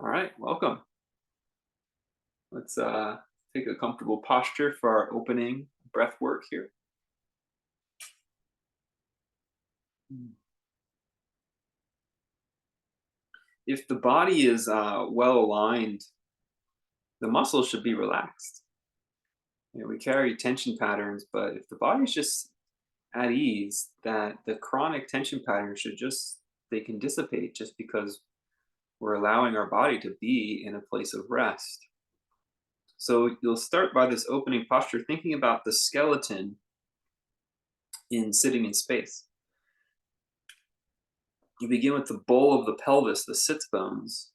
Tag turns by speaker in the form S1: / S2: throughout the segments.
S1: All right, welcome. Let's take a comfortable posture for our opening breath work here. Mm. If the body is well aligned, the muscles should be relaxed. We carry tension patterns, but if the body's just at ease, that the chronic tension patterns they can dissipate just because we're allowing our body to be in a place of rest. So you'll start by this opening posture, thinking about the skeleton in sitting in space. You begin with the bowl of the pelvis, the sits bones,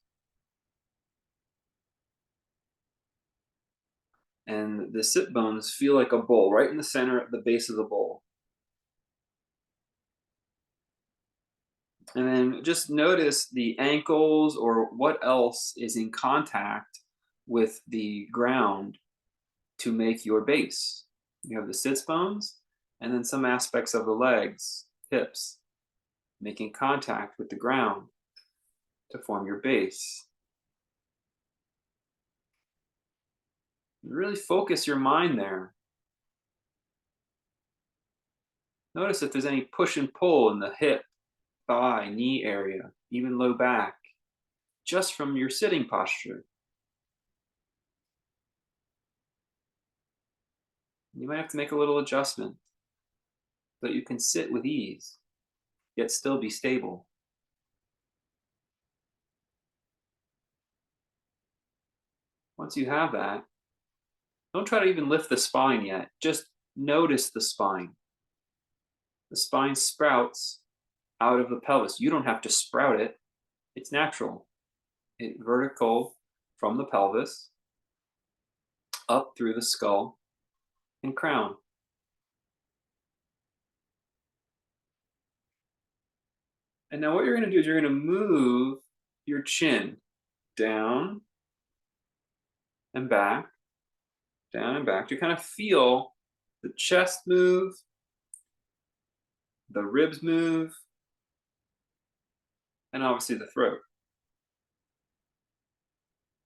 S1: and the sit bones feel like a bowl right in the center at the base of the bowl. And then just notice the ankles or what else is in contact with the ground to make your base. You have the sits bones and then some aspects of the legs, hips, making contact with the ground to form your base. Really focus your mind there. Notice if there's any push and pull in the hip, thigh, knee area, even low back, just from your sitting posture. You might have to make a little adjustment, but you can sit with ease, yet still be stable. Once you have that, don't try to even lift the spine yet. Just notice the spine. The spine sprouts out of the pelvis. You don't have to sprout it, it's natural. It's vertical from the pelvis, up through the skull and crown. And now what you're going to do is you're going to move your chin down and back, down and back. You kind of feel the chest move, the ribs move, and obviously the throat.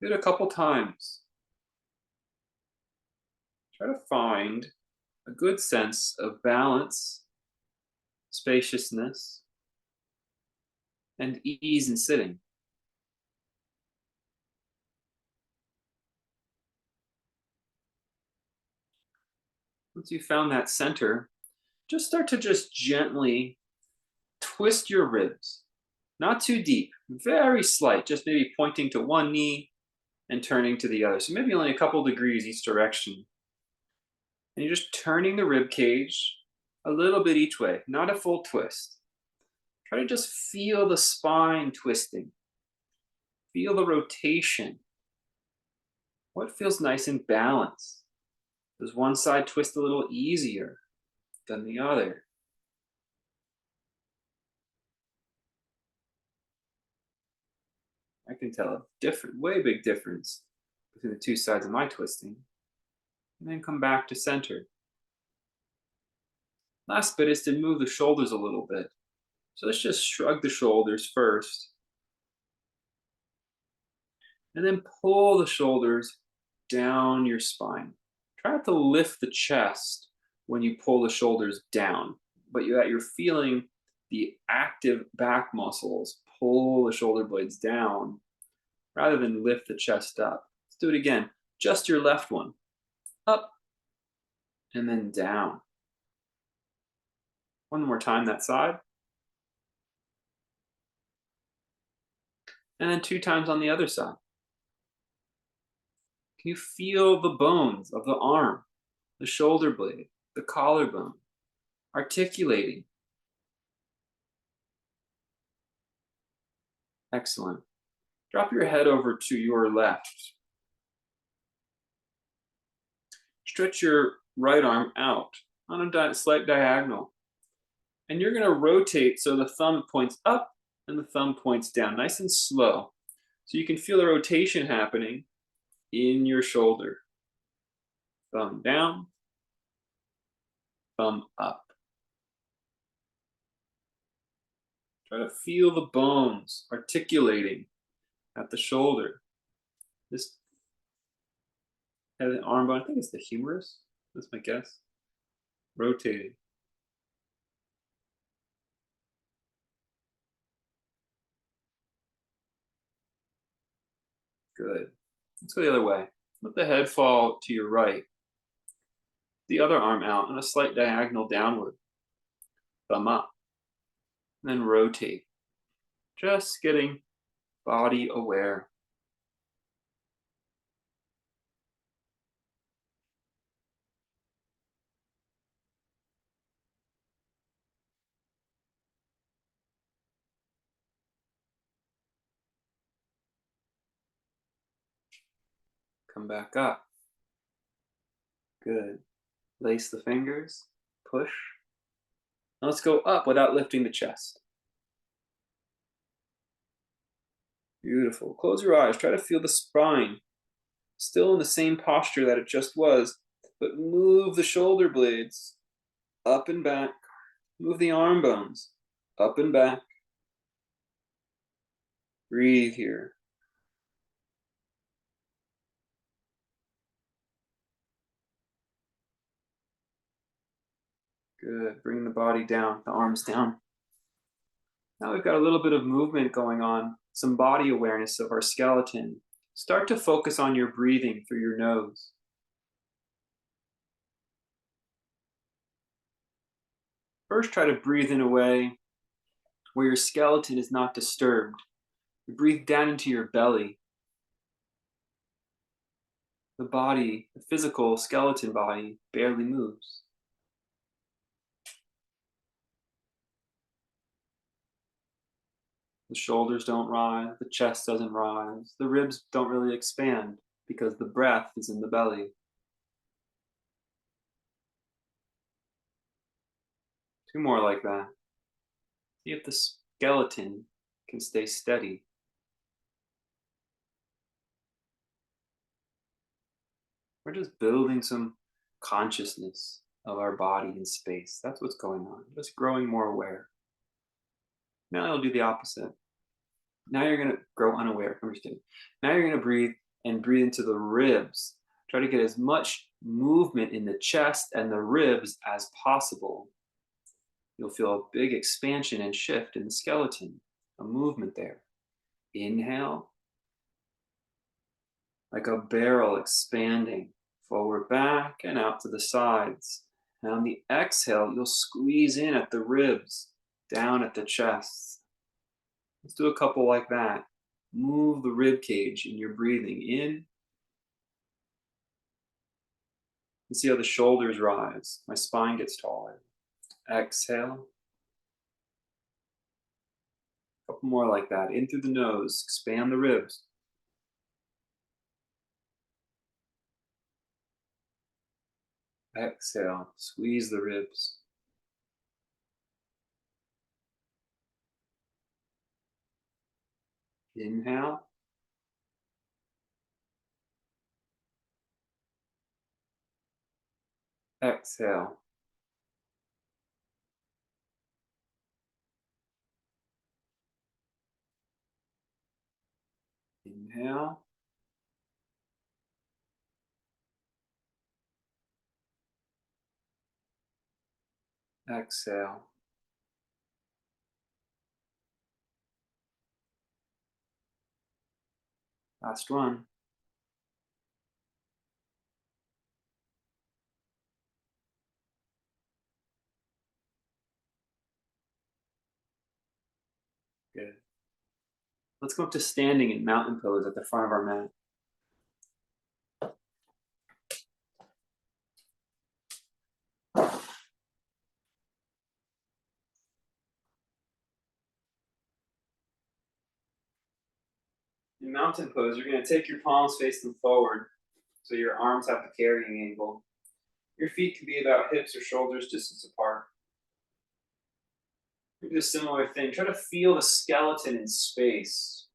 S1: Do it a couple times. Try to find a good sense of balance, spaciousness, and ease in sitting. Once you've found that center, just start to just gently twist your ribs. Not too deep, very slight, just maybe pointing to one knee and turning to the other. So maybe only a couple degrees each direction. And you're just turning the rib cage a little bit each way, not a full twist. Try to just feel the spine twisting. Feel the rotation. What feels nice and balanced? Does one side twist a little easier than the other? I can tell a way big difference between the two sides of my twisting. And then come back to center. Last bit is to move the shoulders a little bit. So let's just shrug the shoulders first. And then pull the shoulders down your spine. Try not to lift the chest when you pull the shoulders down, but you're feeling the active back muscles pull the shoulder blades down rather than lift the chest up. Let's do it again. Just your left one. Up and then down. One more time that side. And then 2 times on the other side. Can you feel the bones of the arm, the shoulder blade, the collarbone, articulating? Excellent. Drop your head over to your left. Stretch your right arm out on a slight diagonal. And you're going to rotate so the thumb points up and the thumb points down, nice and slow. So you can feel the rotation happening in your shoulder. Thumb down, thumb up. Try to feel the bones articulating at the shoulder. Just have the arm bone. I think it's the humerus. That's my guess. Rotating. Good. Let's go the other way. Let the head fall to your right. The other arm out on a slight diagonal downward. Thumb up. And then rotate. Just getting body aware. Come back up. Good. Lace the fingers. Push. Now let's go up without lifting the chest. Beautiful. Close your eyes. Try to feel the spine. Still in the same posture that it just was, but move the shoulder blades up and back. Move the arm bones up and back. Breathe here. Good. Bring the body down, the arms down. Now we've got a little bit of movement going on, some body awareness of our skeleton. Start to focus on your breathing through your nose. First, try to breathe in a way where your skeleton is not disturbed. You breathe down into your belly. The body, the physical skeleton body, barely moves. The shoulders don't rise, the chest doesn't rise, the ribs don't really expand because the breath is in the belly. Two more like that. See if the skeleton can stay steady. We're just building some consciousness of our body in space. That's what's going on. Just growing more aware. Now you'll do the opposite. Now you're going to grow unaware. Understand? Now you're going to breathe and breathe into the ribs. Try to get as much movement in the chest and the ribs as possible. You'll feel a big expansion and shift in the skeleton, a movement there. Inhale, like a barrel expanding forward, back, and out to the sides. And on the exhale, you'll squeeze in at the ribs, down at the chest. Let's do a couple like that. Move the rib cage in your breathing in. And see how the shoulders rise. My spine gets taller. Exhale. A couple more like that. In through the nose. Expand the ribs. Exhale. Squeeze the ribs. Inhale. Exhale. Inhale. Exhale. Last one. Good. Let's go up to standing in mountain pose at the front of our mat. In mountain pose, you're going to take your palms, face them forward so your arms have the carrying angle. Your feet can be about hips or shoulders distance apart. Do a similar thing. Try to feel the skeleton in space,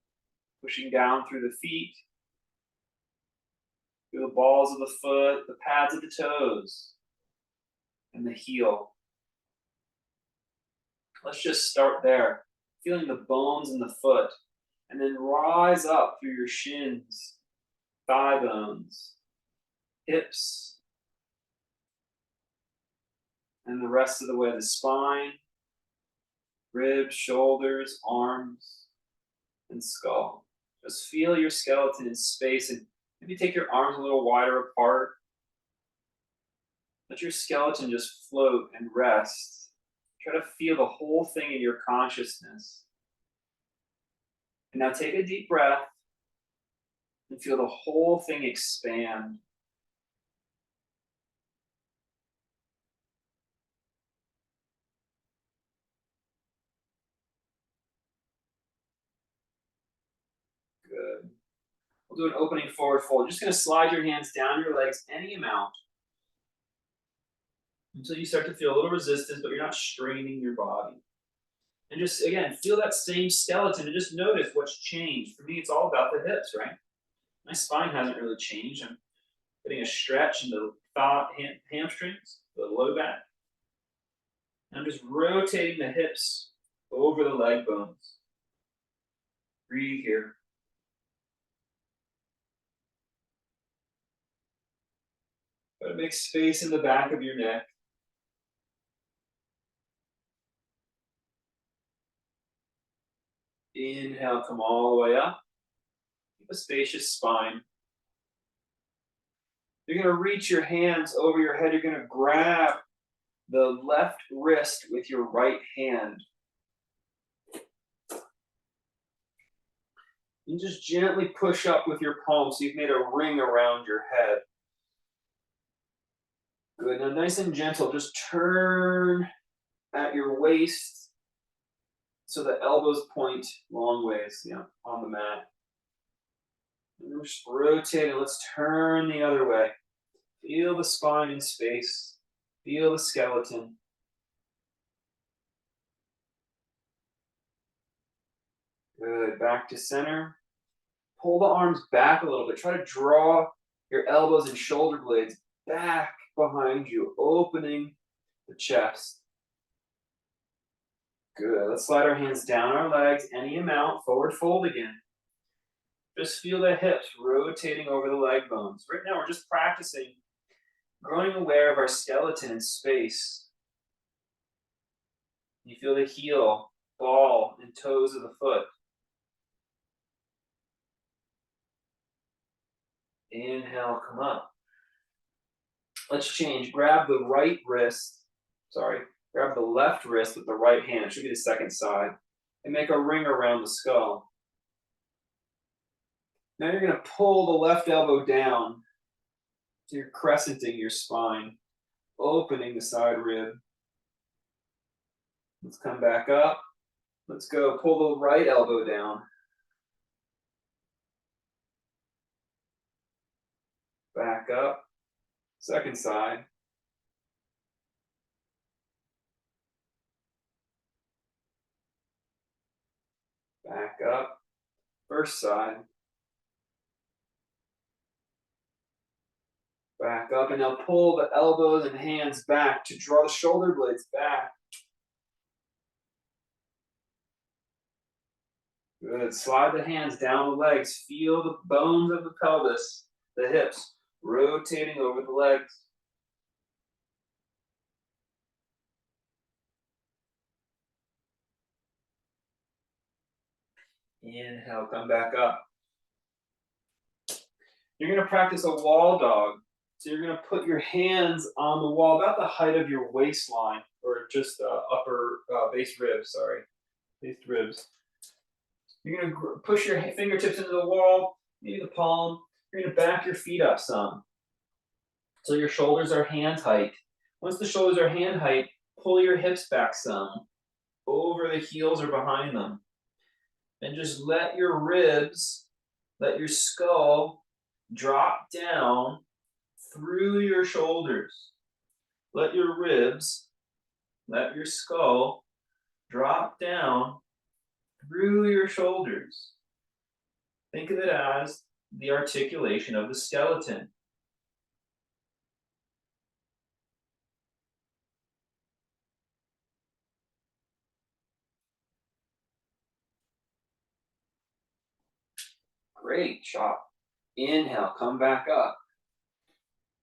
S1: pushing down through the feet, through the balls of the foot, the pads of the toes, and the heel. Let's just start there, feeling the bones in the foot And then rise up through your shins, thigh bones, hips, and the rest of the way the spine, ribs, shoulders, arms, and skull. Just feel your skeleton in space and maybe take your arms a little wider apart. Let your skeleton just float and rest. Try to feel the whole thing in your consciousness. And now take a deep breath and feel the whole thing expand. Good. We'll do an opening forward fold. You're just going to slide your hands down your legs any amount until you start to feel a little resistance, but you're not straining your body. And just, again, feel that same skeleton and just notice what's changed. For me, it's all about the hips, right? My spine hasn't really changed. I'm getting a stretch in the hamstrings, the low back. And I'm just rotating the hips over the leg bones. Breathe here. Try to make space in the back of your neck. Inhale, come all the way up. Keep a spacious spine. You're going to reach your hands over your head. You're going to grab the left wrist with your right hand. And just gently push up with your palm so you've made a ring around your head. Good. Now, nice and gentle, just turn at your waist so the elbows point long ways, on the mat. And we're just rotating. Let's turn the other way. Feel the spine in space. Feel the skeleton. Good. Back to center. Pull the arms back a little bit. Try to draw your elbows and shoulder blades back behind you, opening the chest. Good. Let's slide our hands down our legs any amount. Forward fold again. Just feel the hips rotating over the leg bones. Right now, we're just practicing growing aware of our skeleton in space. You feel the heel, ball, and toes of the foot. Inhale, come up. Let's change. Grab the left wrist with the right hand. It should be the second side. And make a ring around the skull. Now you're going to pull the left elbow down. So you're crescenting your spine, opening the side rib. Let's come back up. Let's go. Pull the right elbow down. Back up. Second side. Back up. First side. Back up. And now pull the elbows and hands back to draw the shoulder blades back. Good. Slide the hands down the legs. Feel the bones of the pelvis, the hips, rotating over the legs. Inhale, come back up. You're going to practice a wall dog. So you're going to put your hands on the wall about the height of your waistline, or just upper base ribs, base ribs. You're going to push your fingertips into the wall, maybe the palm. You're going to back your feet up some. So your shoulders are hand height. Once the shoulders are hand height, pull your hips back some, over the heels or behind them. And just let your ribs, let your skull drop down through your shoulders. Let your ribs, let your skull drop down through your shoulders. Think of it as the articulation of the skeleton. Great job. Inhale, come back up.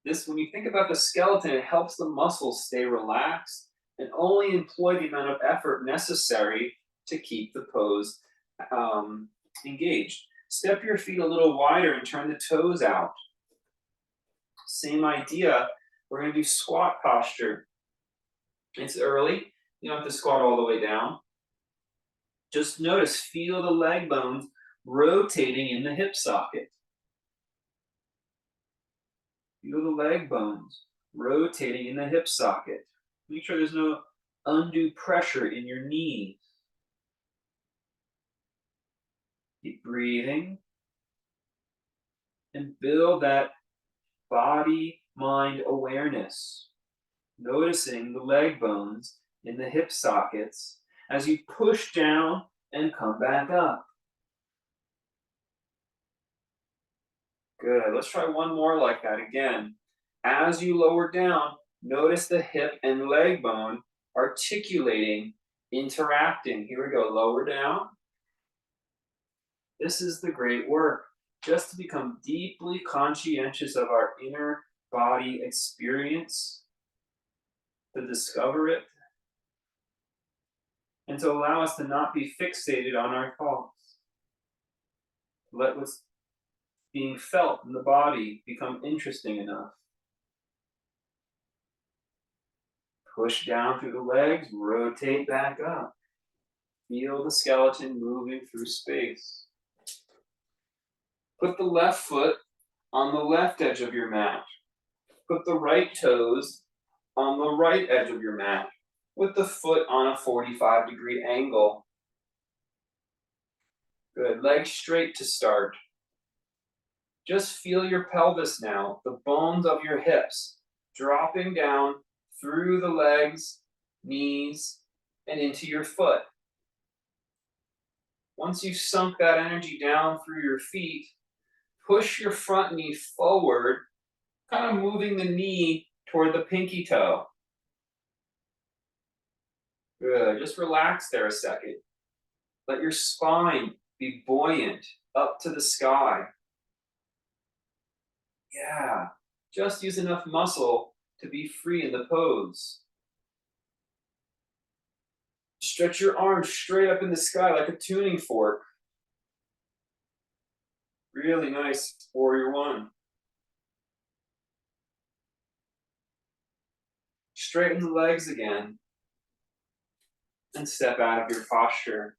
S1: This, when you think about the skeleton, it helps the muscles stay relaxed and only employ the amount of effort necessary to keep the pose engaged. Step your feet a little wider and turn the toes out. Same idea. We're going to do squat posture. It's early. You don't have to squat all the way down. Just notice, feel the leg bones rotating in the hip socket. Feel the leg bones rotating in the hip socket. Make sure there's no undue pressure in your knees. Keep breathing. And build that body-mind awareness. Noticing the leg bones in the hip sockets as you push down and come back up. Good. Let's try one more like that again. As you lower down, notice the hip and leg bone articulating, interacting. Here we go. Lower down. This is the great work. Just to become deeply conscientious of our inner body experience, to discover it, and to allow us to not be fixated on our thoughts. Let what's being felt in the body become interesting enough. Push down through the legs, rotate back up. Feel the skeleton moving through space. Put the left foot on the left edge of your mat. Put the right toes on the right edge of your mat, with the foot on a 45-degree angle. Good. Legs straight to start. Just feel your pelvis now, the bones of your hips dropping down through the legs, knees, and into your foot. Once you've sunk that energy down through your feet, push your front knee forward, kind of moving the knee toward the pinky toe. Good. Just relax there a second. Let your spine be buoyant up to the sky. Yeah. Just use enough muscle to be free in the pose. Stretch your arms straight up in the sky like a tuning fork. Really nice, warrior one. Straighten the legs again. And step out of your posture.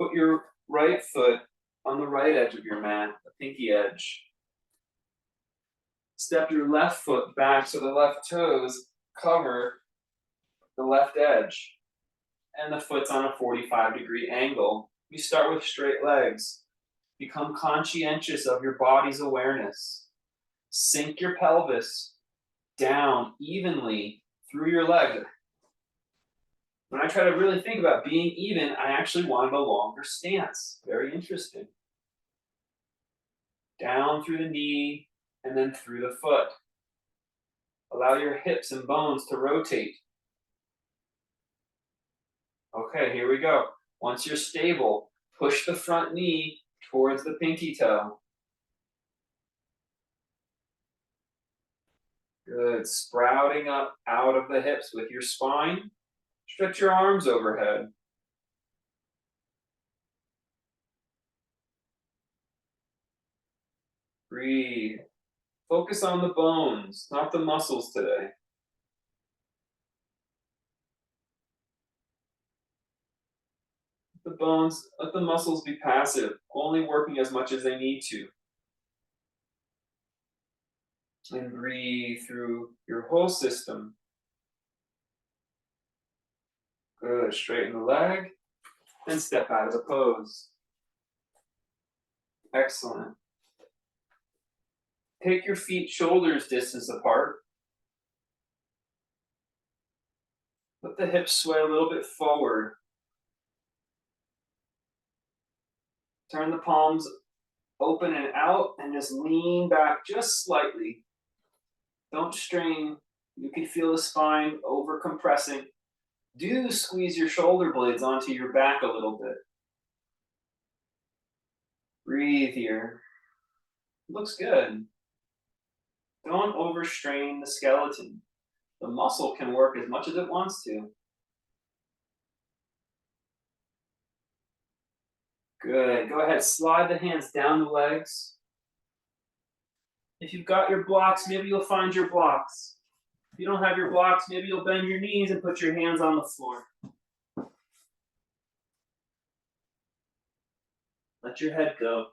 S1: Put your right foot on the right edge of your mat, the pinky edge. Step your left foot back so the left toes cover the left edge. And the foot's on a 45-degree angle. You start with straight legs. Become conscientious of your body's awareness. Sink your pelvis down evenly through your leg. When I try to really think about being even, I actually wanted a longer stance. Very interesting. Down through the knee and then through the foot. Allow your hips and bones to rotate. Okay, here we go. Once you're stable, push the front knee towards the pinky toe. Good. Sprouting up out of the hips with your spine. Stretch your arms overhead. Breathe. Focus on the bones, not the muscles today. The bones, let the muscles be passive, only working as much as they need to. And breathe through your whole system. Good. Straighten the leg and step out of the pose. Excellent. Take your feet shoulders distance apart. Let the hips sway a little bit forward. Turn the palms open and out and just lean back just slightly. Don't strain. You can feel the spine over compressing. Do squeeze your shoulder blades onto your back a little bit. Breathe here. Looks good. Don't overstrain the skeleton. The muscle can work as much as it wants to. Good. Go ahead, slide the hands down the legs. If you've got your blocks, maybe you'll find your blocks. If you don't have your blocks, maybe you'll bend your knees and put your hands on the floor. Let your head go.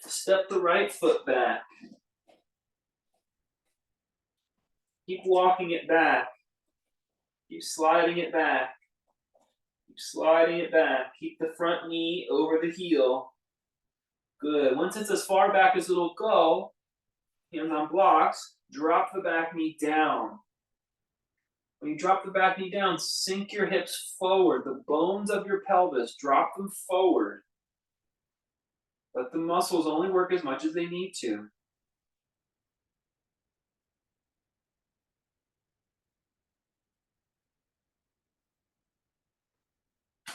S1: Step the right foot back. Keep walking it back. Keep sliding it back. Keep sliding it back. Keep the front knee over the heel. Good. Once it's as far back as it'll go, hands on blocks, drop the back knee down. When you drop the back knee down, sink your hips forward. The bones of your pelvis, drop them forward. Let the muscles only work as much as they need to.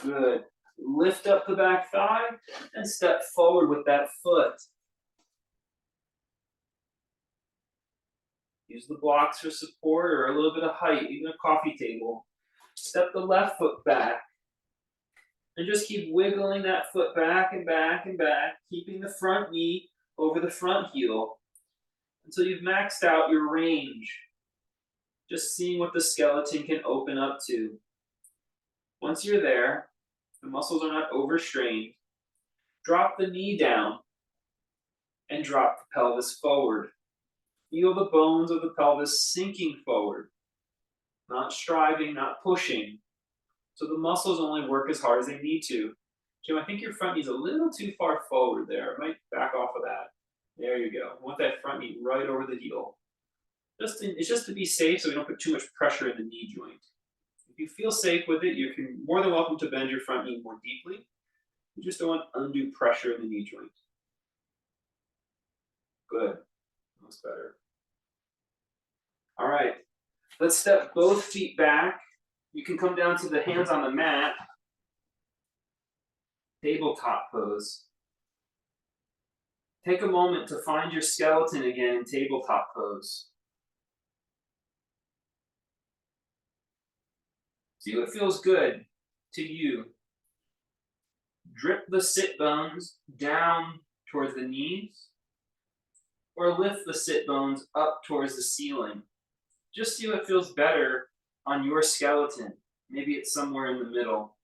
S1: Good. Lift up the back thigh and step forward with that foot. Use the blocks for support or a little bit of height, even a coffee table. Step the left foot back. And just keep wiggling that foot back and back and back, keeping the front knee over the front heel until you've maxed out your range. Just seeing what the skeleton can open up to. Once you're there, the muscles are not overstrained. Drop the knee down and drop the pelvis forward. Feel the bones of the pelvis sinking forward, not striving, not pushing. So the muscles only work as hard as they need to. Jim, I think your front knee's a little too far forward there. I might back off of that. There you go. I want that front knee right over the heel. It's just to be safe so we don't put too much pressure in the knee joint. If you feel safe with it, you're more than welcome to bend your front knee more deeply. You just don't want undue pressure in the knee joint. Good. That's better. All right. Let's step both feet back. You can come down to the hands on the mat. Tabletop pose. Take a moment to find your skeleton again in tabletop pose. See what feels good to you. Drip the sit bones down towards the knees, or lift the sit bones up towards the ceiling. Just see what feels better on your skeleton. Maybe it's somewhere in the middle.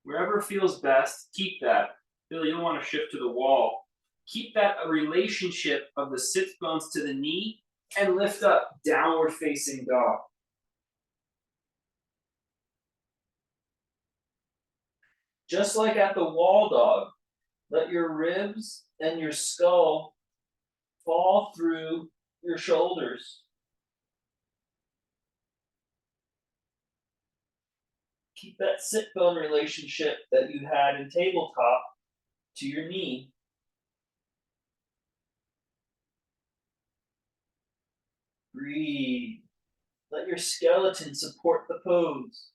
S1: Wherever feels best, keep that. Billy, you don't want to shift to the wall. Keep that a relationship of the sit bones to the knee and lift up, downward facing dog. Just like at the wall dog, let your ribs and your skull fall through your shoulders. Keep that sit bone relationship that you had in tabletop to your knee. Breathe. Let your skeleton support the pose.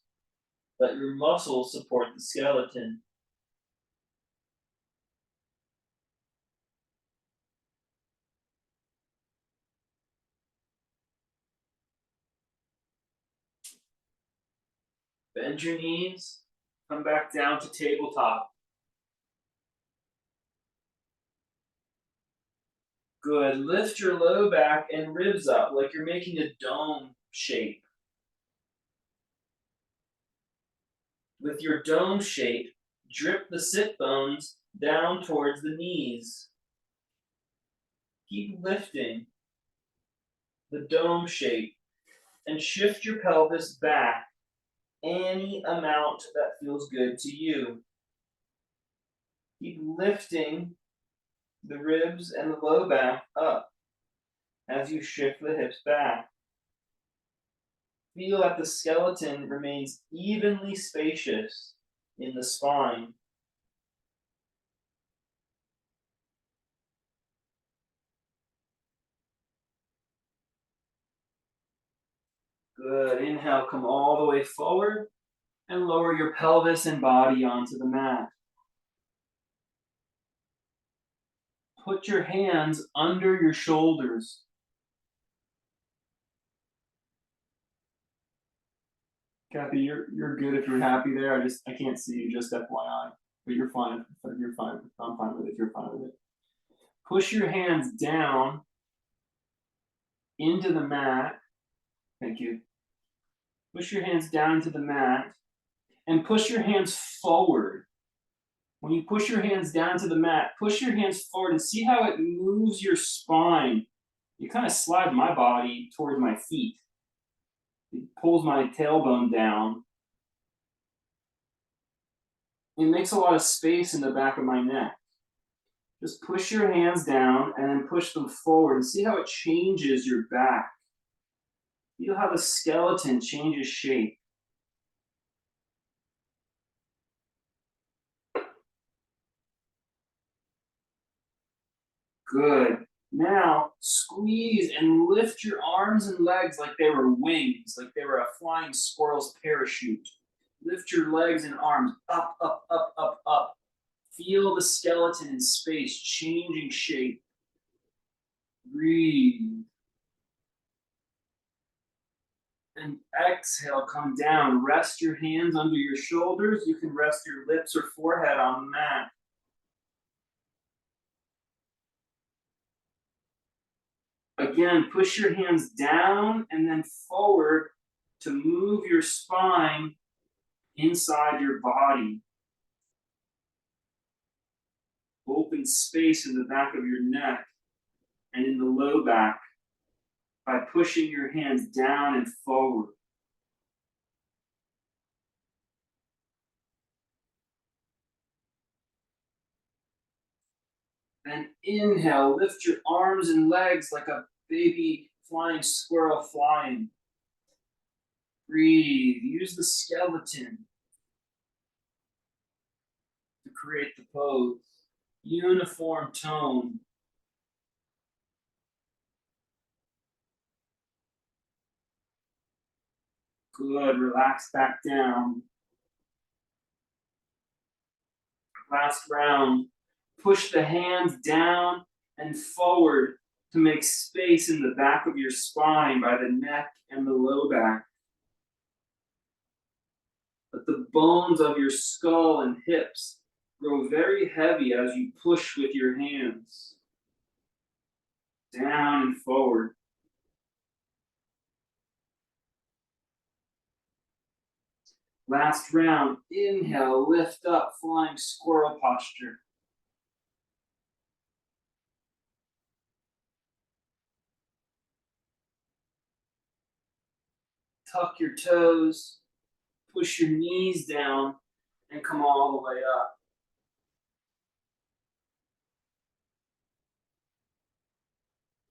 S1: Let your muscles support the skeleton. Bend your knees. Come back down to tabletop. Good. Lift your low back and ribs up like you're making a dome shape. With your dome shape, drip the sit bones down towards the knees. Keep lifting the dome shape and shift your pelvis back any amount that feels good to you. Keep lifting the ribs and the low back up as you shift the hips back. Feel that the skeleton remains evenly spacious in the spine. Good. Inhale, come all the way forward and lower your pelvis and body onto the mat. Put your hands under your shoulders. Kathy, you're good if you're happy there. I can't see you, just FYI. But you're fine. You're fine. I'm fine with it. You're fine with it. Push your hands down into the mat. Thank you. Push your hands down into the mat and push your hands forward. When you push your hands down to the mat, push your hands forward and see how it moves your spine. You kind of slide my body toward my feet. It pulls my tailbone down. It makes a lot of space in the back of my neck. Just push your hands down and then push them forward and see how it changes your back. Feel how the skeleton changes shape. Good. Now, squeeze and lift your arms and legs like they were wings, like they were a flying squirrel's parachute. Lift your legs and arms up, up, up, up, up. Feel the skeleton in space changing shape. Breathe. And exhale, come down. Rest your hands under your shoulders. You can rest your lips or forehead on the mat. Again, push your hands down and then forward to move your spine inside your body. Open space in the back of your neck and in the low back by pushing your hands down and forward. Then inhale, lift your arms and legs like a baby flying squirrel flying. Breathe, use the skeleton to create the pose. Uniform tone. Good, relax back down. Last round. Push the hands down and forward to make space in the back of your spine by the neck and the low back. Let the bones of your skull and hips grow very heavy as you push with your hands. Down and forward. Last round, inhale, lift up, flying squirrel posture. Tuck your toes, push your knees down, and come all the way up.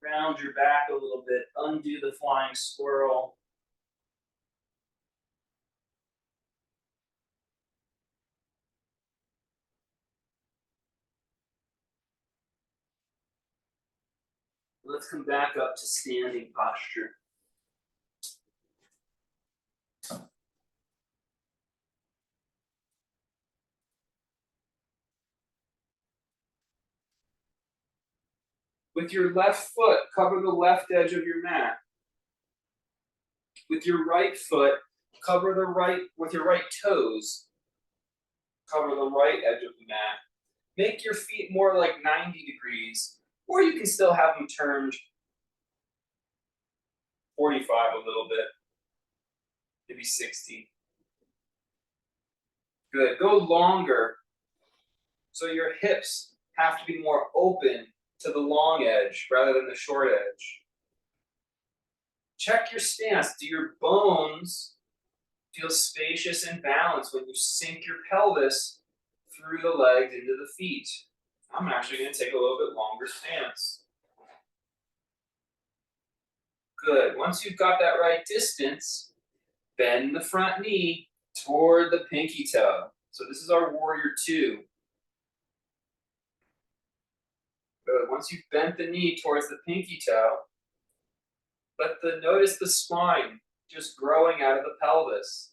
S1: Round your back a little bit, undo the flying squirrel. Let's come back up to standing posture. With your left foot, cover the left edge of your mat. With your right foot, cover the right, with your right toes, cover the right edge of the mat. Make your feet more like 90 degrees, or you can still have them turned 45 a little bit, maybe 60. Good, go longer. So your hips have to be more open to the long edge rather than the short edge. Check your stance. Do your bones feel spacious and balanced when you sink your pelvis through the legs into the feet? I'm actually going to take a little bit longer stance. Good. Once you've got that right distance, bend the front knee toward the pinky toe. So this is our warrior two. Good. Once you've bent the knee towards the pinky toe, notice the spine. just growing out of the pelvis.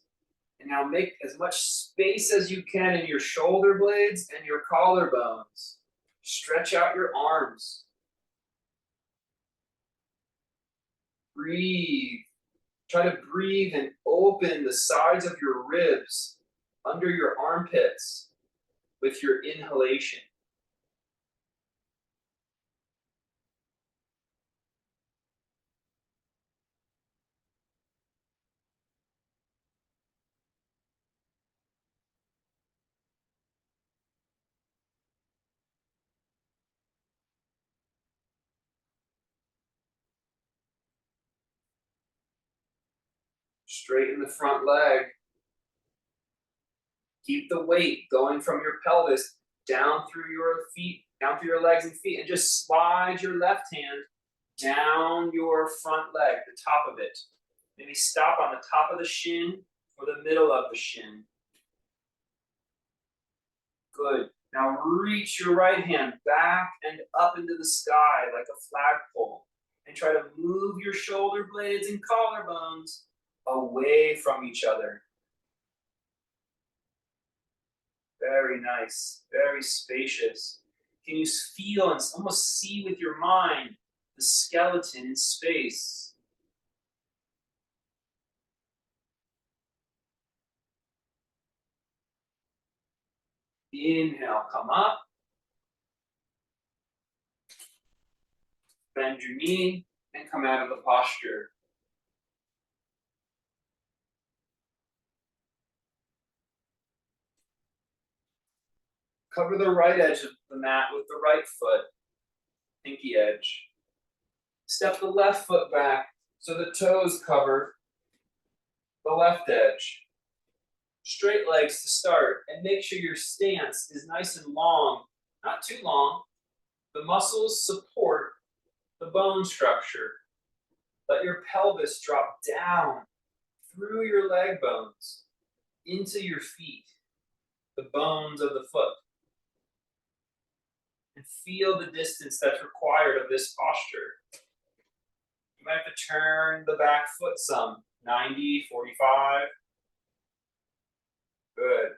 S1: And now make as much space as you can in your shoulder blades and your collarbones. Stretch out your arms. Breathe. Try to breathe and open the sides of your ribs under your armpits with your inhalation. Straighten the front leg. Keep the weight going from your pelvis down through your feet, down through your legs and feet, and just slide your left hand down your front leg, the top of it. Maybe stop on the top of the shin or the middle of the shin. Good. Now reach your right hand back and up into the sky like a flagpole. And try to move your shoulder blades and collarbones away from each other. Very nice, very spacious. Can you feel and almost see with your mind the skeleton in space? Inhale, come up. Bend your knee and come out of the posture. Cover the right edge of the mat with the right foot, pinky edge. Step the left foot back so the toes cover the left edge. Straight legs to start, and make sure your stance is nice and long, not too long. The muscles support the bone structure. Let your pelvis drop down through your leg bones into your feet, the bones of the foot. And feel the distance that's required of this posture. You might have to turn the back foot some, 90, 45. Good.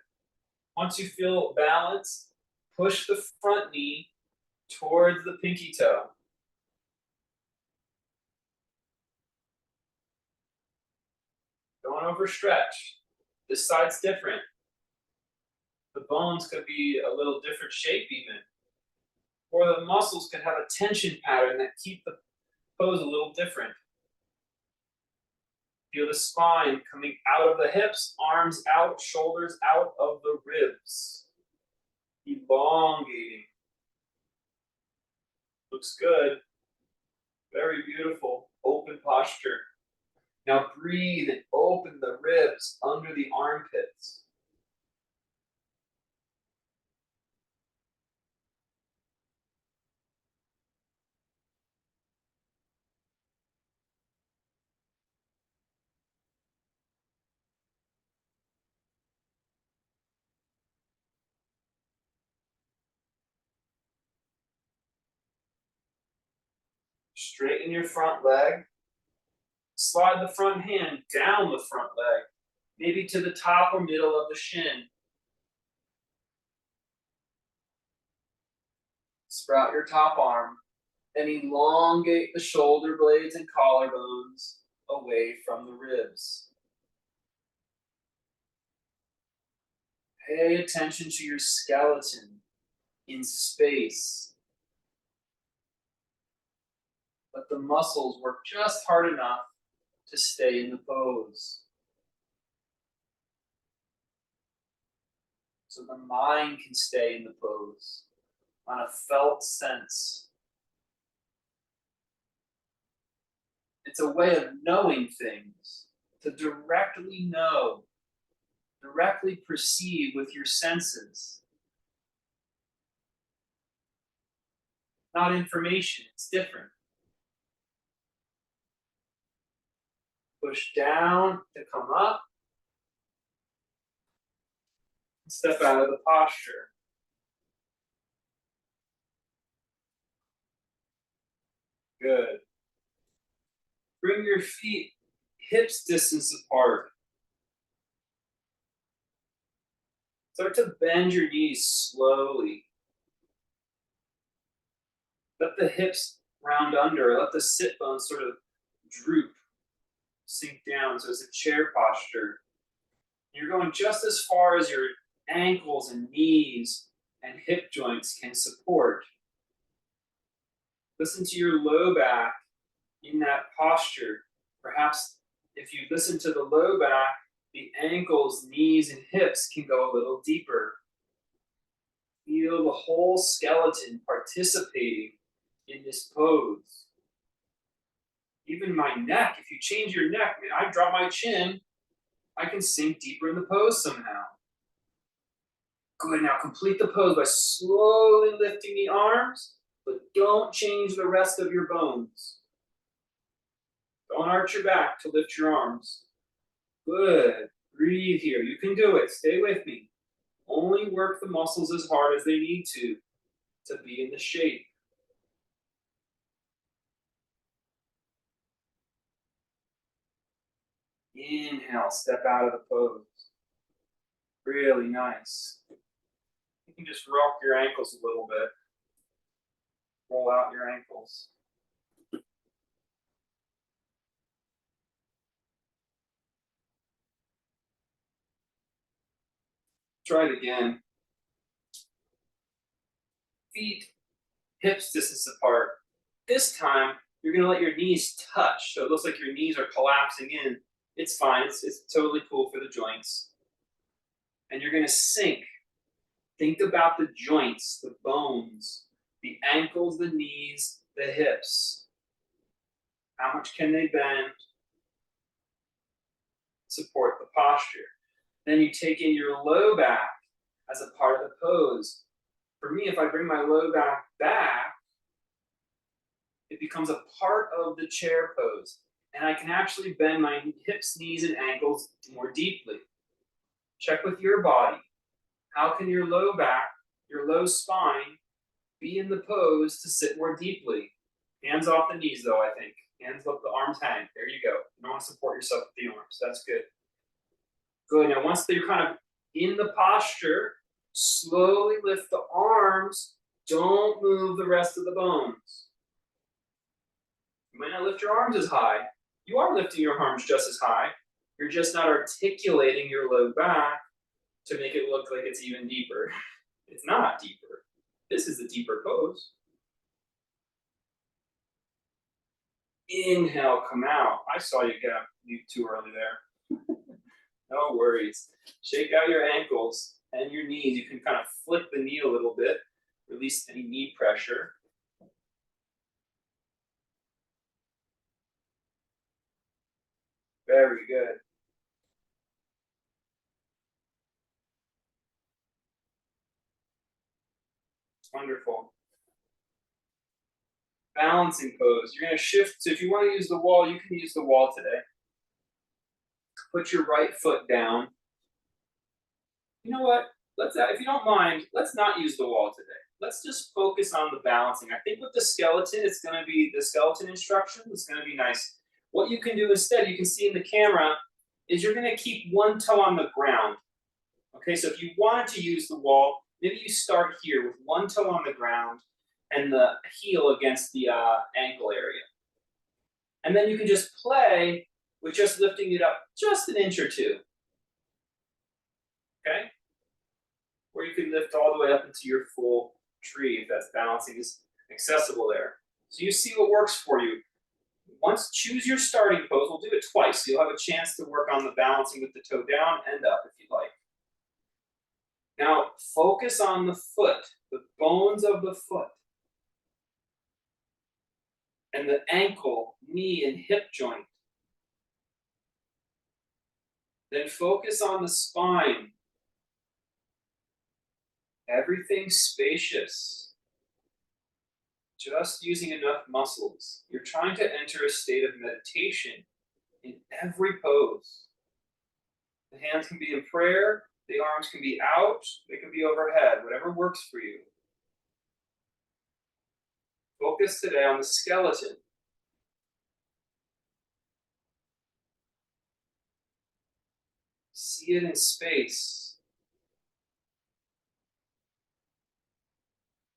S1: Once you feel balanced, push the front knee towards the pinky toe. Don't overstretch. This side's different. The bones could be a little different shape even. Or the muscles could have a tension pattern that keep the pose a little different. Feel the spine coming out of the hips, arms out, shoulders out of the ribs. Elongating. Looks good. Very beautiful. Open posture. Now breathe and open the ribs under the armpits. Straighten your front leg. Slide the front hand down the front leg, maybe to the top or middle of the shin. Sprout your top arm and elongate the shoulder blades and collarbones away from the ribs. Pay attention to your skeleton in space. Let the muscles work just hard enough to stay in the pose. So the mind can stay in the pose on a felt sense. It's a way of knowing things, to directly know, directly perceive with your senses. Not information, it's different. Push down to come up. Step out of the posture. Good. Bring your feet hips distance apart. Start to bend your knees slowly. Let the hips round under. Let the sit bones sort of droop, sink down. So it's a chair posture. You're going just as far as your ankles and knees and hip joints can support. Listen to your low back in that posture. Perhaps if you listen to the low back, the ankles, knees, and hips can go a little deeper. Feel the whole skeleton participating in this pose. Even my neck, if you change your neck, I drop my chin, I can sink deeper in the pose somehow. Good, now complete the pose by slowly lifting the arms, but don't change the rest of your bones. Don't arch your back to lift your arms. Good, breathe here, you can do it, stay with me. Only work the muscles as hard as they need to be in the shape. Inhale, step out of the pose. Really nice. You can just rock your ankles a little bit. Roll out your ankles. Try it again. Feet, hips distance apart. This time, you're going to let your knees touch. So it looks like your knees are collapsing in. It's fine. It's totally cool for the joints. And you're going to sink. Think about the joints, the bones, the ankles, the knees, the hips. How much can they bend? Support the posture. Then you take in your low back as a part of the pose. For me, if I bring my low back back, it becomes a part of the chair pose. And I can actually bend my hips, knees, and ankles more deeply. Check with your body. How can your low back, your low spine, be in the pose to sit more deeply? Hands off the knees, though, I think. Hands up, the arms hang. There you go. You don't want to support yourself with the arms. That's good. Good. Now, once you're kind of in the posture, slowly lift the arms. Don't move the rest of the bones. You might not lift your arms as high. You are lifting your arms just as high. You're just not articulating your low back to make it look like it's even deeper. It's not deeper. This is the deeper pose. Inhale, come out. I saw you leave too early there. No worries. Shake out your ankles and your knees. You can kind of flick the knee a little bit, release any knee pressure. Very good. Wonderful. Balancing pose. You're going to shift. So if you want to use the wall, you can use the wall today. Put your right foot down. You know what? If you don't mind, let's not use the wall today. Let's just focus on the balancing. I think with the skeleton, it's going to be the skeleton instruction. It's going to be nice. What you can do instead, you can see in the camera, is you're going to keep one toe on the ground. Okay, so if you wanted to use the wall, maybe you start here with one toe on the ground and the heel against the ankle area. And then you can just play with just lifting it up just an inch or two. Okay? Or you can lift all the way up into your full tree if that's balancing is accessible there. So you see what works for you. Once choose your starting pose, we'll do it twice. So you'll have a chance to work on the balancing with the toe down and up if you'd like. Now focus on the foot, the bones of the foot, and the ankle, knee, and hip joint. Then focus on the spine. Everything spacious. Just using enough muscles. You're trying to enter a state of meditation in every pose. The hands can be in prayer, the arms can be out, they can be overhead, whatever works for you. Focus today on the skeleton. See it in space.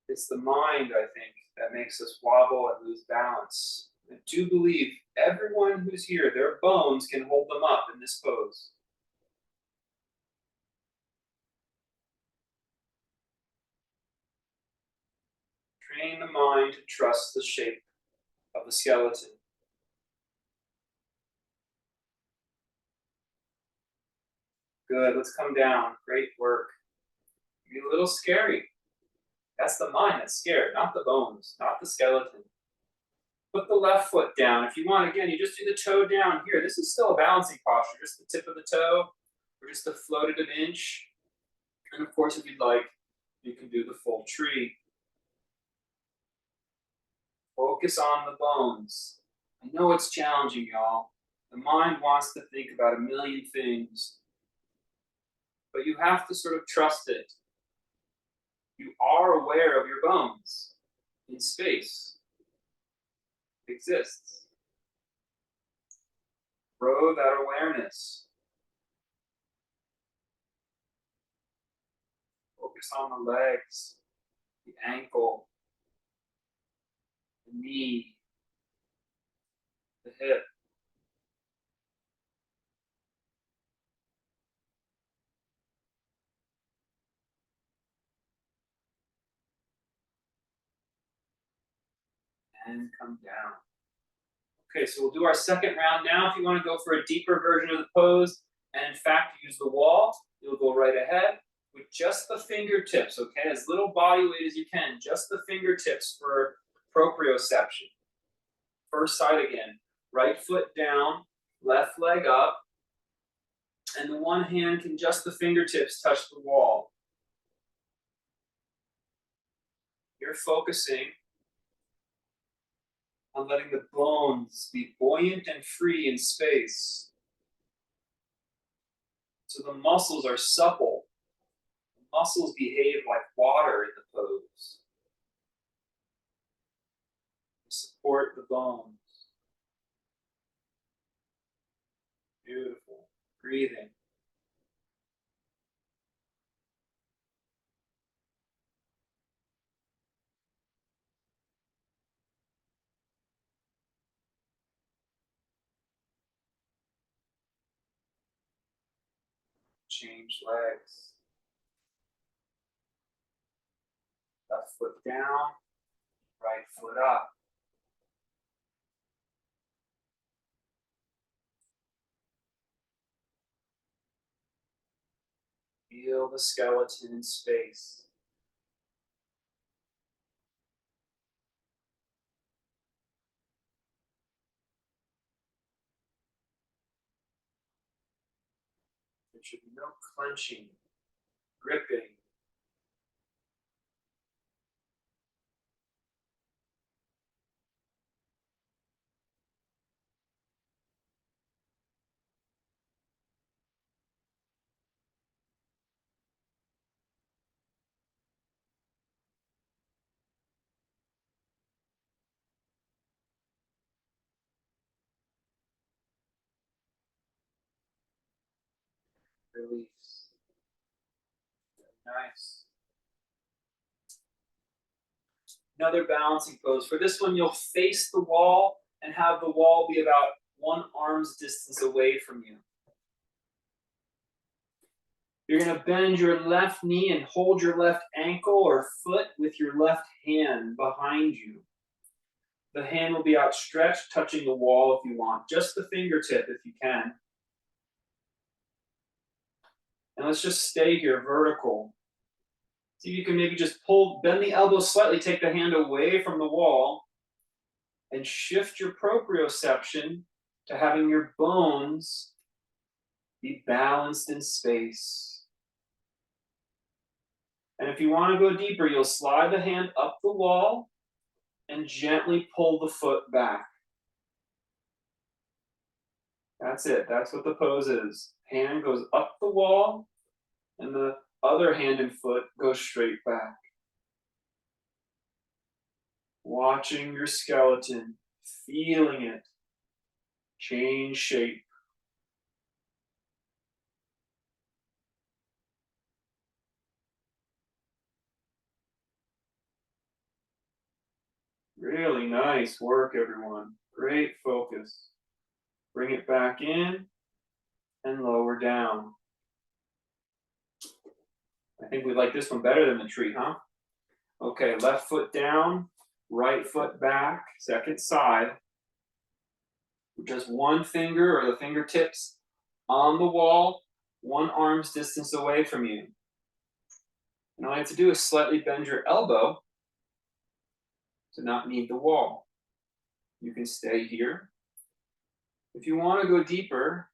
S1: It's the mind, I think, that makes us wobble and lose balance. I do believe everyone who's here, their bones can hold them up in this pose. Train the mind to trust the shape of the skeleton. Good, let's come down. Great work. Be a little scary. That's the mind that's scared, not the bones, not the skeleton. Put the left foot down. If you want, again, you just do the toe down here. This is still a balancing posture, just the tip of the toe, or just to float it an inch. And of course, if you'd like, you can do the full tree. Focus on the bones. I know it's challenging, y'all. The mind wants to think about a million things, but you have to sort of trust it. You are aware of your bones in space. It exists. Grow that awareness. Focus on the legs, the ankle, the knee, the hip. And come down. Okay, so we'll do our second round now. If you want to go for a deeper version of the pose, and in fact use the wall, you'll go right ahead with just the fingertips, okay? As little body weight as you can, just the fingertips for proprioception. First side again. Right foot down, left leg up, and the one hand can just the fingertips touch the wall. You're focusing on letting the bones be buoyant and free in space. So the muscles are supple. The muscles behave like water in the pose. Support the bones. Beautiful. Breathing. Change legs. Left foot down, right foot up. Feel the skeleton in space. There should be no clenching, gripping. Release. Nice. Another balancing pose. For this one, you'll face the wall and have the wall be about one arm's distance away from you. You're going to bend your left knee and hold your left ankle or foot with your left hand behind you. The hand will be outstretched, touching the wall if you want. Just the fingertip if you can. And let's just stay here, vertical. See if you can maybe just bend the elbows slightly, take the hand away from the wall, and shift your proprioception to having your bones be balanced in space. And if you want to go deeper, you'll slide the hand up the wall and gently pull the foot back. That's it. That's what the pose is. Hand goes up the wall, and the other hand and foot goes straight back. Watching your skeleton, feeling it change shape. Really nice work, everyone. Great focus. Bring it back in and lower down. I think we like this one better than the tree, huh? Okay, left foot down, right foot back, second side. Just one finger or the fingertips on the wall, one arm's distance away from you. And all you have to do is slightly bend your elbow to not need the wall. You can stay here. If you want to go deeper,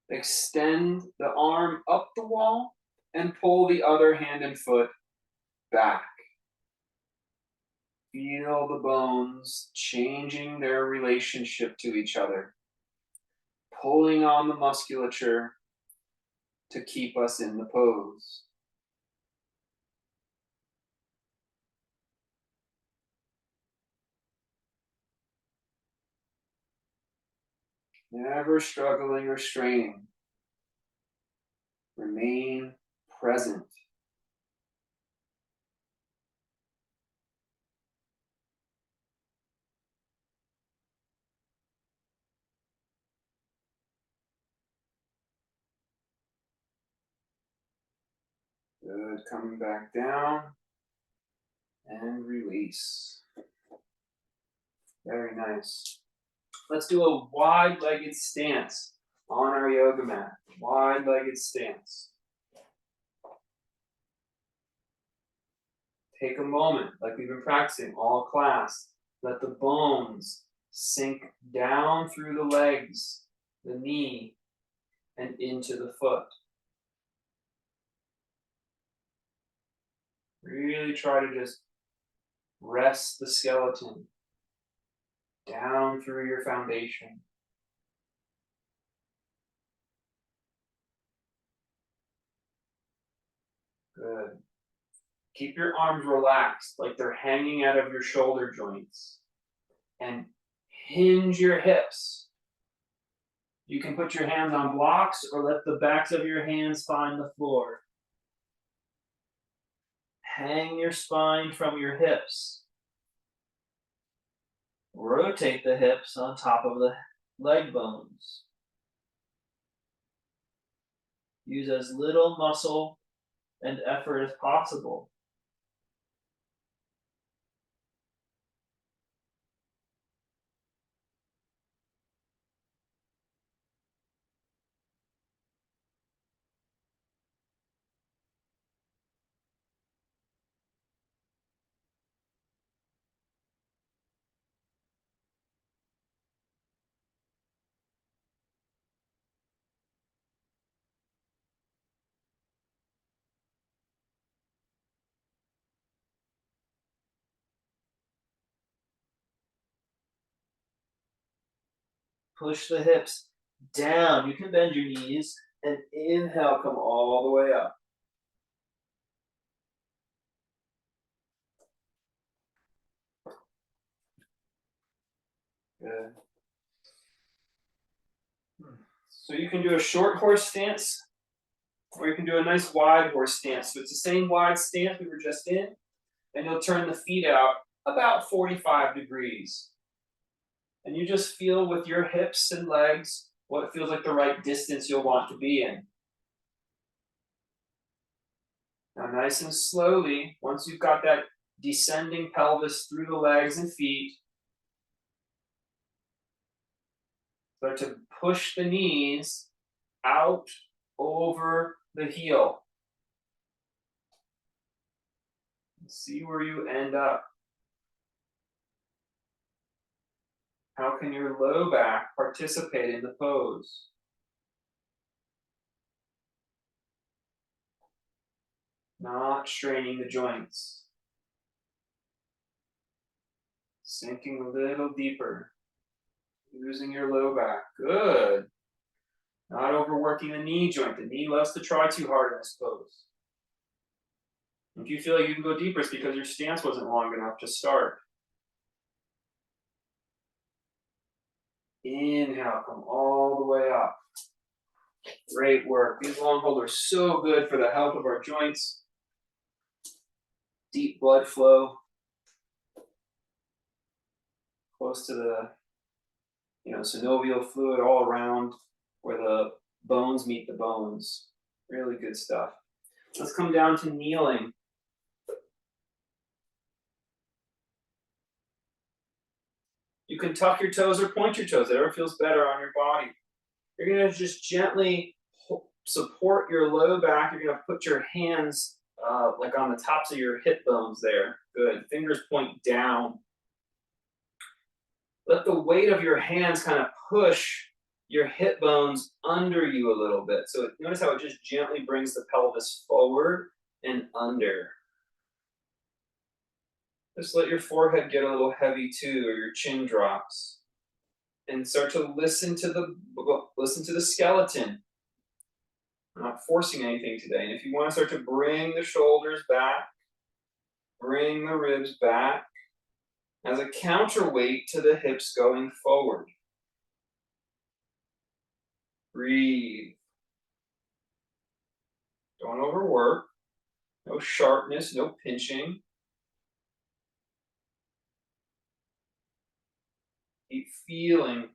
S1: extend the arm up the wall and pull the other hand and foot back. Feel the bones changing their relationship to each other, pulling on the musculature to keep us in the pose. Never struggling or straining. Remain present. Good, coming back down and release. Very nice. Let's do a wide-legged stance on our yoga mat. Wide-legged stance. Take a moment, like we've been practicing all class. Let the bones sink down through the legs, the knee, and into the foot. Really try to just rest the skeleton down through your foundation. Good. Keep your arms relaxed, like they're hanging out of your shoulder joints. And hinge your hips. You can put your hands on blocks or let the backs of your hands find the floor. Hang your spine from your hips. Rotate the hips on top of the leg bones. Use as little muscle and effort as possible. Push the hips down. You can bend your knees and inhale, come all the way up. Good. So you can do a short horse stance, or you can do a nice wide horse stance. So it's the same wide stance we were just in, and you'll turn the feet out about 45 degrees. And you just feel with your hips and legs what feels like the right distance you'll want to be in. Now, nice and slowly, once you've got that descending pelvis through the legs and feet, start to push the knees out over the heel. See where you end up. How can your low back participate in the pose? Not straining the joints. Sinking a little deeper. Using your low back. Good. Not overworking the knee joint. The knee loves to try too hard in this pose. If you feel like you can go deeper, it's because your stance wasn't long enough to start. Inhale, come all the way up. Great work. These long holds are so good for the health of our joints. Deep blood flow. close to the synovial fluid all around where the bones meet the bones. Really good stuff. Let's come down to kneeling. You can tuck your toes or point your toes, whatever feels better on your body. You're going to just gently support your low back. You're going to put your hands like on the tops of your hip bones there. Good. Fingers point down. Let the weight of your hands kind of push your hip bones under you a little bit. So notice how it just gently brings the pelvis forward and under. Just let your forehead get a little heavy too, or your chin drops. And start to listen to the skeleton. I'm not forcing anything today. And if you want to start to bring the shoulders back, bring the ribs back as a counterweight to the hips going forward. Breathe. Don't overwork. No sharpness, no pinching. Keep feeling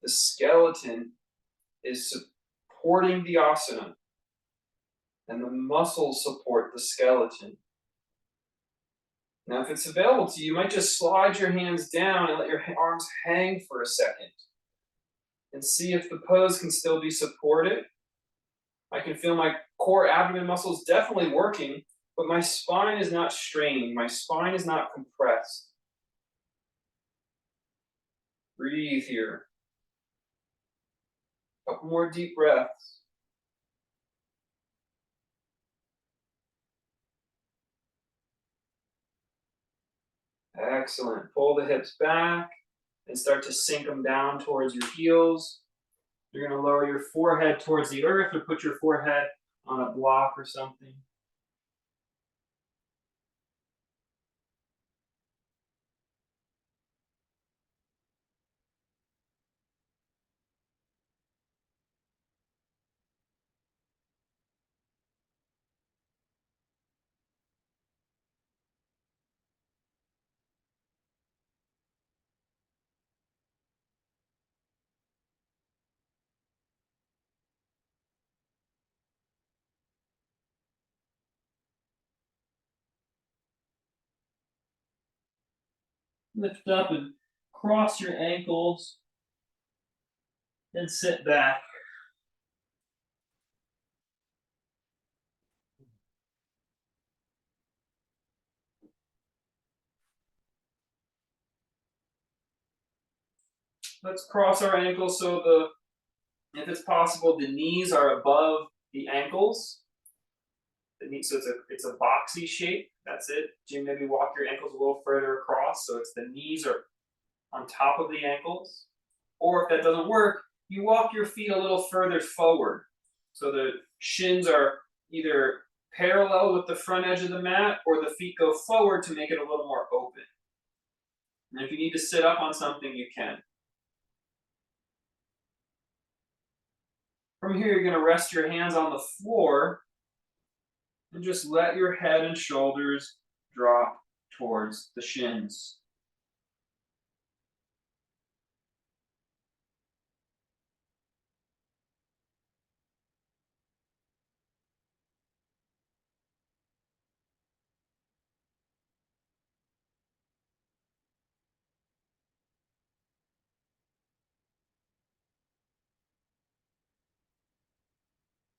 S1: the skeleton is supporting the asana, and the muscles support the skeleton. Now, if it's available to you, you might just slide your hands down and let your arms hang for a second and see if the pose can still be supported. I can feel my core abdomen muscles definitely working, but my spine is not strained. My spine is not compressed. Breathe here. A couple more deep breaths. Excellent. Pull the hips back and start to sink them down towards your heels. You're going to lower your forehead towards the earth or put your forehead on a block or something. Lift up and cross your ankles and sit back. Let's cross our ankles so if it's possible, the knees are above the ankles. So it's a boxy shape. That's it. Jim, maybe walk your ankles a little further across so it's the knees are on top of the ankles. Or if that doesn't work, you walk your feet a little further forward. So the shins are either parallel with the front edge of the mat or the feet go forward to make it a little more open. And if you need to sit up on something, you can. From here, you're going to rest your hands on the floor and just let your head and shoulders drop towards the shins.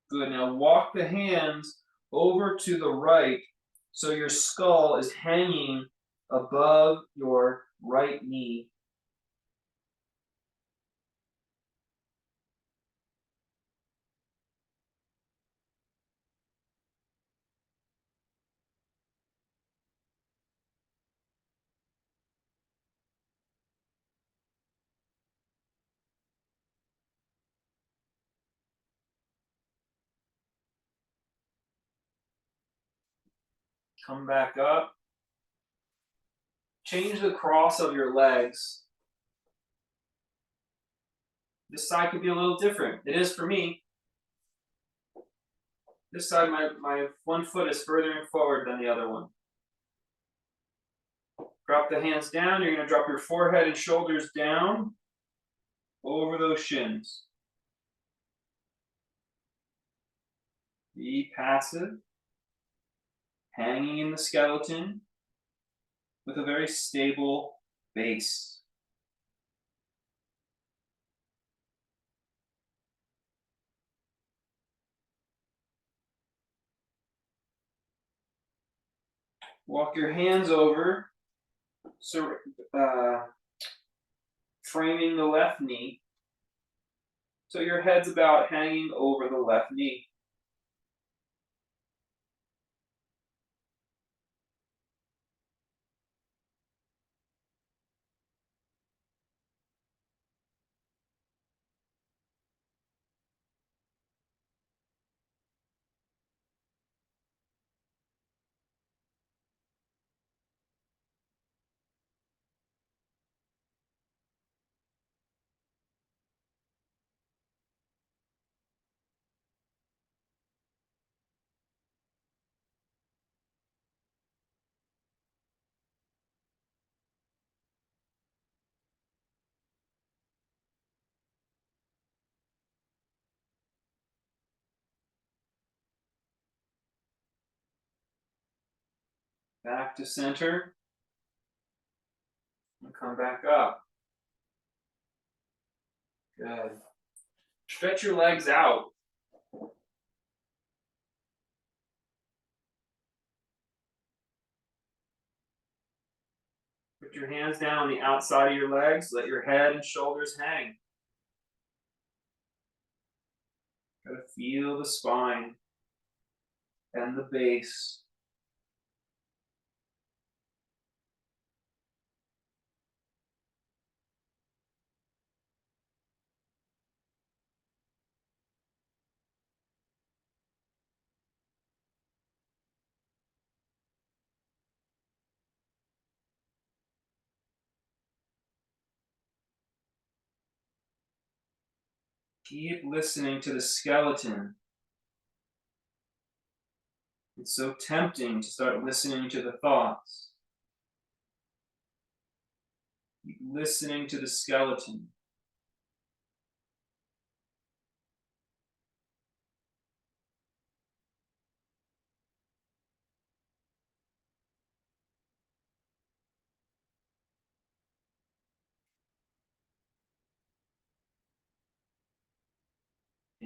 S1: Good. Now walk the hands over to the right so your skull is hanging above your right knee. Come back up. Change the cross of your legs. This side could be a little different. It is for me. This side, my one foot is further forward than the other one. Drop the hands down. You're going to drop your forehead and shoulders down over those shins. Be passive, hanging in the skeleton with a very stable base. Walk your hands over, so framing the left knee. So your head's about hanging over the left knee. Back to center. And come back up. Good. Stretch your legs out. Put your hands down on the outside of your legs. Let your head and shoulders hang. Gotta feel the spine and the base. Keep listening to the skeleton. It's so tempting to start listening to the thoughts. Keep listening to the skeleton.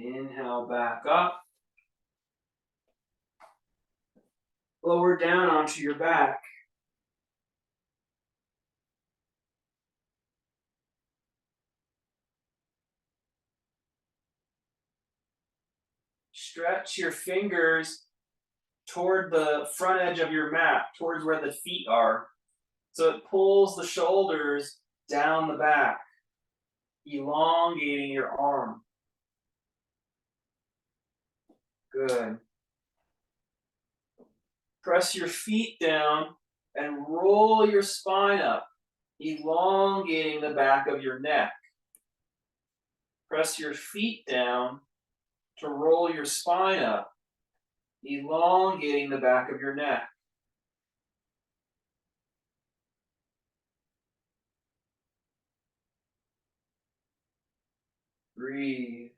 S1: Inhale back up. Lower down onto your back. Stretch your fingers toward the front edge of your mat, towards where the feet are. So it pulls the shoulders down the back, elongating your arm. Good. Press your feet down and roll your spine up, elongating the back of your neck. Press your feet down to roll your spine up, elongating the back of your neck. Breathe.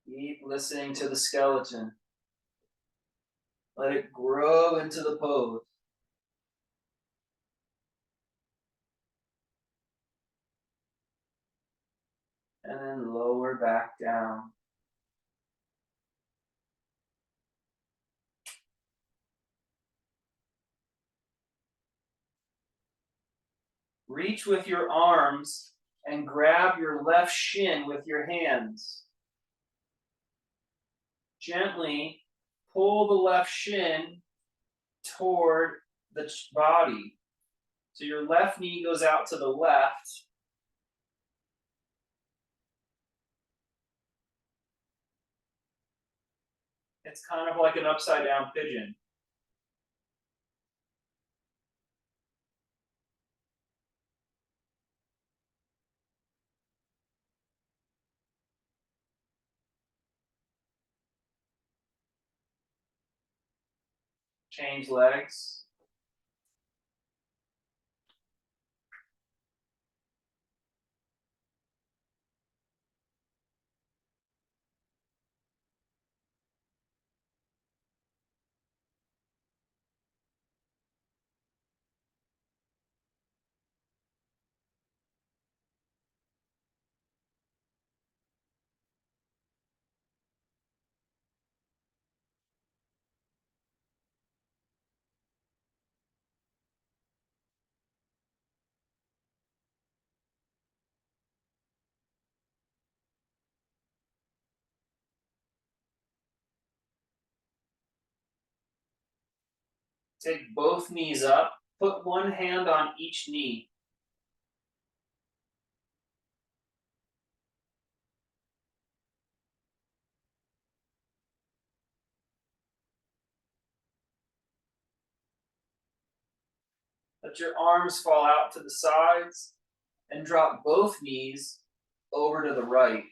S1: Keep listening to the skeleton. Let it grow into the pose. And then lower back down. Reach with your arms and grab your left shin with your hands. Gently pull the left shin toward the body. So your left knee goes out to the left. It's kind of like an upside down pigeon. Change legs. Take both knees up. Put one hand on each knee. Let your arms fall out to the sides and drop both knees over to the right.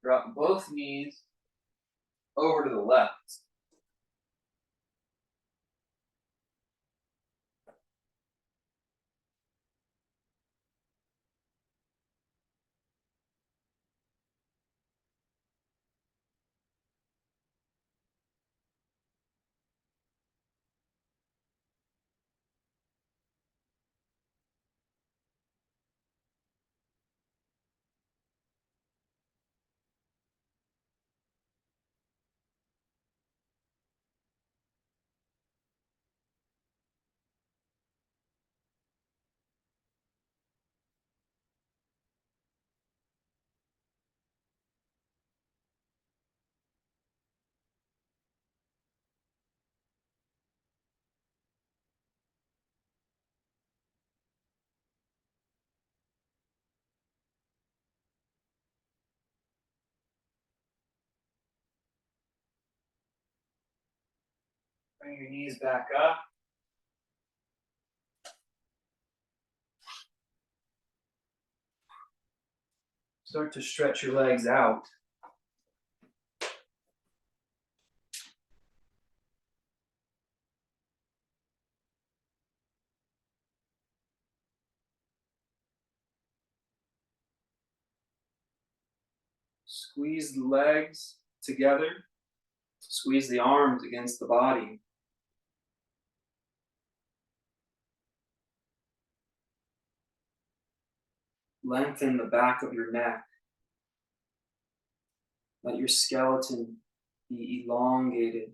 S1: Drop both knees over to the left. Bring your knees back up. Start to stretch your legs out. Squeeze the legs together. Squeeze the arms against the body. Lengthen the back of your neck. Let your skeleton be elongated.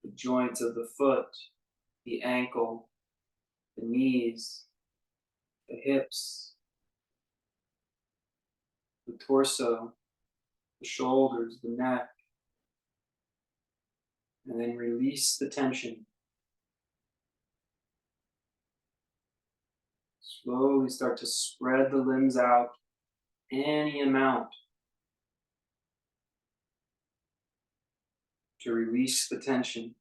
S1: The joints of the foot, the ankle, the knees, the hips, the torso, the shoulders, the neck. And then release the tension. Slowly start to spread the limbs out any amount to release the tension.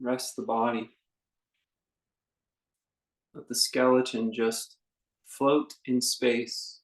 S1: Rest the body. Let the skeleton just float in space.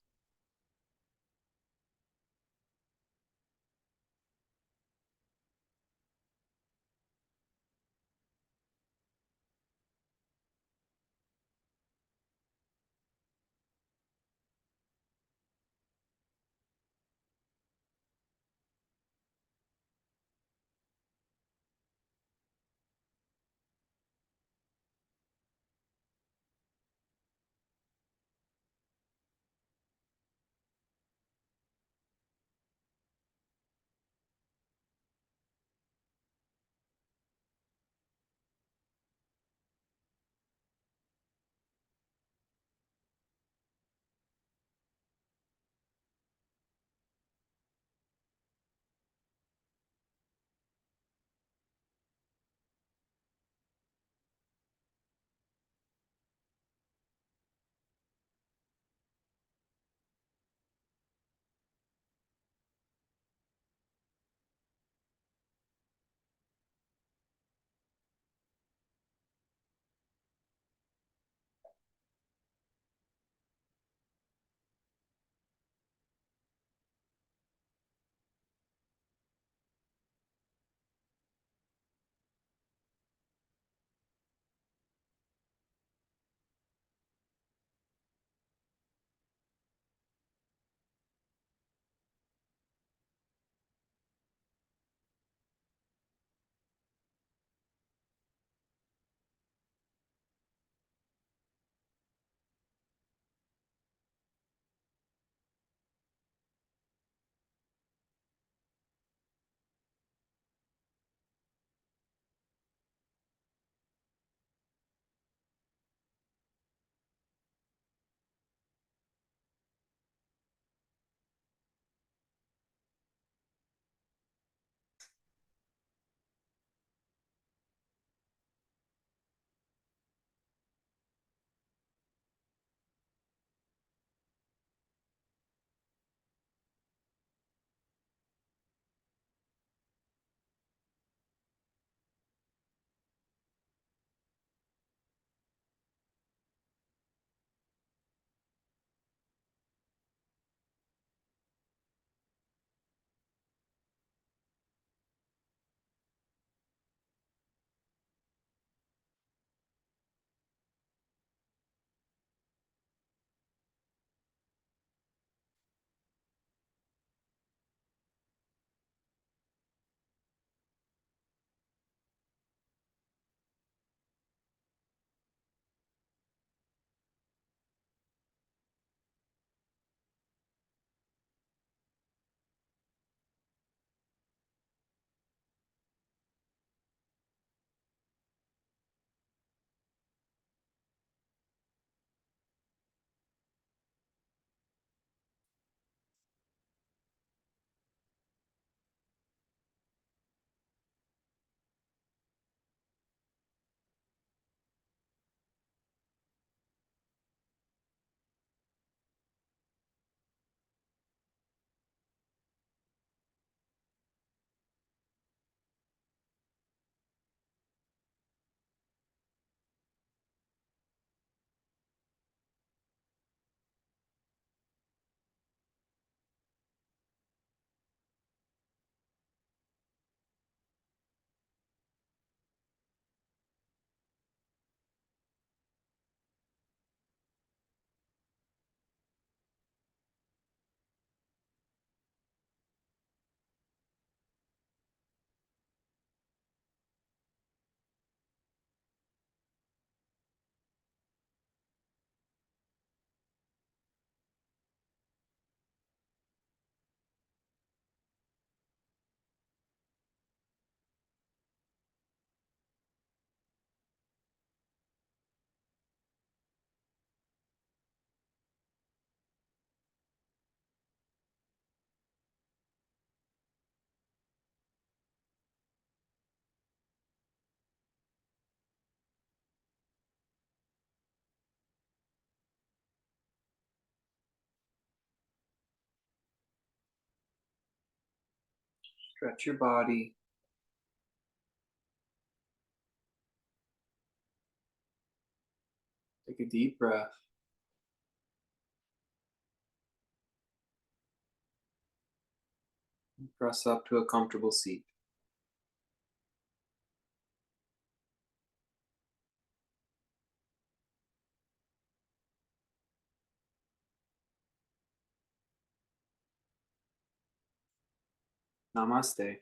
S1: Stretch your body. Take a deep breath. And press up to a comfortable seat. Namaste.